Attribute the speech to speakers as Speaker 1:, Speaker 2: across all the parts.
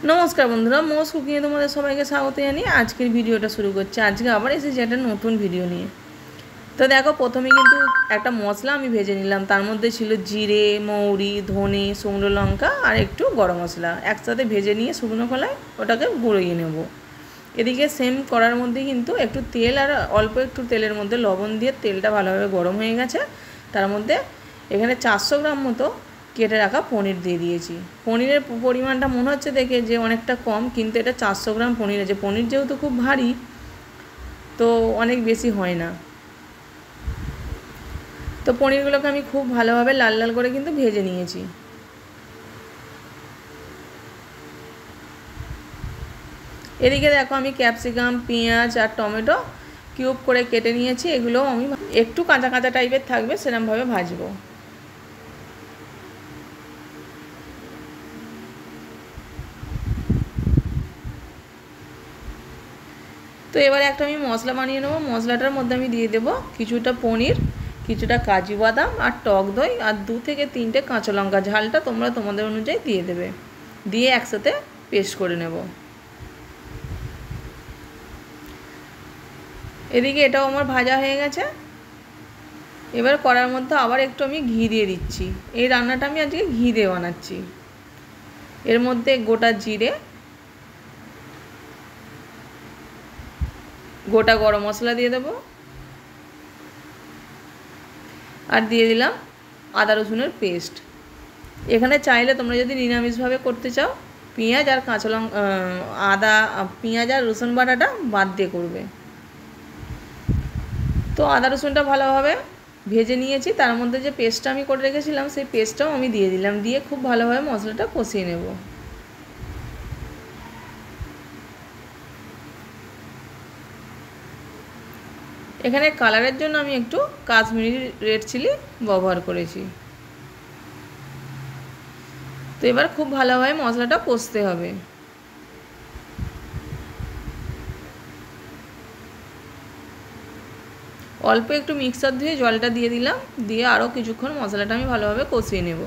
Speaker 1: नमस्कार बंधुरा मोस कुकिंगे तुम्हारे सबाइके स्वागत जानिए आजकेर भिडियोटा शुरू करछि। आज के आबार एसेछि एकटा नतून भिडियो निये। तो देखो प्रथमे किन्तु एकटा मशला आमि भेजे निलाम। तार मध्य छिलो जिरे मौरी धने शुकनो लंका और एकटू गरम मशला एकसाथे भेजे निये शुकनो खोलाय ओटाके गुड़िये नेब। एदिके सेम करार मध्य किन्तु एकटू तेल और अल्प एकटू तेलेर मध्य लवण दिए तेलटा भालोभाबे गरम हये गेछे। तार मध्य एखाने 400 ग्राम मतो केटे रखा पनिर दिए दिएছি। पनिरेर परिमाणटा मने हच्छे देखे जे अनेकटा कम, किन्तु एटा 400 ग्राम पनिर आछे। पनिर जेहेतु खूब भारी तो अनेक बेशी हय ना। तो पनिरगुलोके आमि खूब भालोभाबे लाल लाल करे किन्तु भेजे निएছি। एदिके देखो आमि क्यापसिकाम पेঁয়াজ और टमेटो किউব करे केटे निएছি। एगुलो आमि एकटू काँचा काँचा टाइपेर थाकबे सेरकम भावे भाजबो। तो एबारे एक मशला बानिये नेब। मशलाटार मध्य आमि दिए देब किछुटा पनिर किछुटा काजू बादाम और टक दई और 2 থেকে 3টে काँचा लंका। झालटा तोमरा तोमादेर अनुयायी दिए देबे। दिए एकसाथे पेस्ट करे नेब। एदिके एटाओ आमार भाजा हये गेछे। एबार कड़ार मध्य आबार एकटू आमि घी दिए दिচ্ছি। এই রান্নাটা আমি আজকে ঘি দিয়ে বানাচ্ছি। এর মধ্যে গোটা জিরে गोटा गरम मशला दिए देव और दिए दिलाम आदा रसुनेर पेस्ट। एखाने चाइले तोमरा यदि निरामिष भावे करते चाओ पेঁয়াজ और काँचा लंका आदा पेঁয়াজ और रसुन बाटाटा बाद दिए करबे। तो आदा रसुनटा भालोभाबे भेजे निएছি। तार मध्य जे पेस्टटा आमि करे रेखेছিলাম सेई पेस्टटाও आमि दिए दिलाम। दिए खूब भालोभाबे मशलाटा कषिয়ে नेब। এখানে কালারের জন্য আমি একটু কাশ্মীরি রেড চিলি ব্যবহার করেছি। তো এবার খুব ভালোভাবে মশলাটা কষতে হবে। অল্প একটু মিক্সার ধুয়ে জলটা দিয়ে দিলাম। দিয়ে আরও কিছুক্ষণ মশলাটা আমি ভালোভাবে কষিয়ে নেব।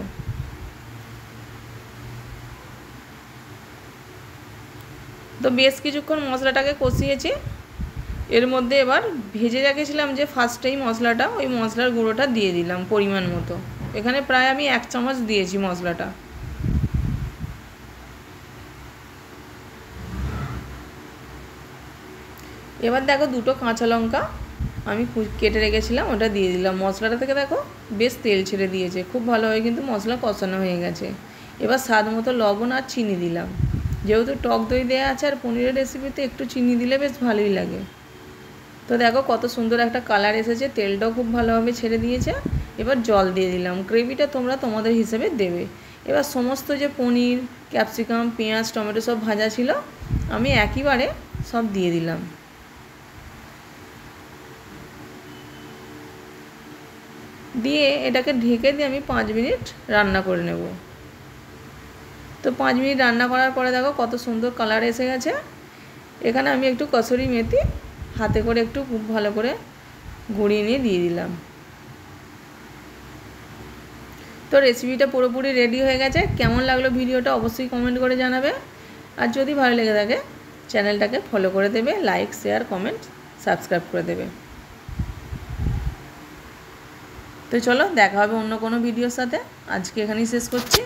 Speaker 1: তো বেশ কিছুক্ষণ মশলাটাকে কষিয়েছি। एर मध्य एबार भेजे रेखेছিলাম যে ফার্স্টেই মশলাটা ওই মশলার গুঁড়োটা দিয়ে দিলাম পরিমাণ মতো। এখানে প্রায় আমি 1 চামচ দিয়েছি মশলাটা। এবার দেখো দুটো কাঁচা লঙ্কা আমি কেটে রেখেছিলাম ওটা দিয়ে দিলাম। মশলাটা থেকে দেখো বেশ তেল ছেড়ে দিয়েছে। খুব ভালোভাবে কিন্তু মশলা কষানো হয়ে গেছে। এবার স্বাদ মতো লবণ আর চিনি দিলাম। যেহেতু টক দই দেওয়া আছে আর পনিরের রেসিপিতে একটু চিনি দিলে বেশ ভালোই লাগে। तो देखो कत सुंदर एक कलर एसेছে तेलटाও खूब भालोभाबे छेड़े दिएছে। एबार जल दिए दिलाम। ग्रेविटा तोमरा तोमादेर हिसेबे देबे। एबार समस्त जे पनिर क्यापसिकाम पेঁয়াজ टमेटो सब भाजा छिलो आमी एकई बारे सब दिए दिलाम। दिए एटाके ढेके दिए आमी 5 मिनट रान्ना करे नेब। तो 5 मिनट रान्ना करार परे देखो कत सुंदर कलर एसे गेছে। एखाने आमी एकटू कसुरी मेथी हाथे करे एकटू खूब भालो करे गुड़िए निये दिए दिलाम। तो रेसिपिटा पुरोपुरी रेडी हो गेছে। केमन लागलो भिडियोटा अवश्यई कमेंट करे जानाबे। और यदि भालो लेगे थाके चैनलटाके फलो करे देबे, लाइक शेयर कमेंट सबस्क्राइब करे देबे। तो चलो देखा होबे अन्य कोनो भिडियोर साथे। आजके एखानेई शेष करछि।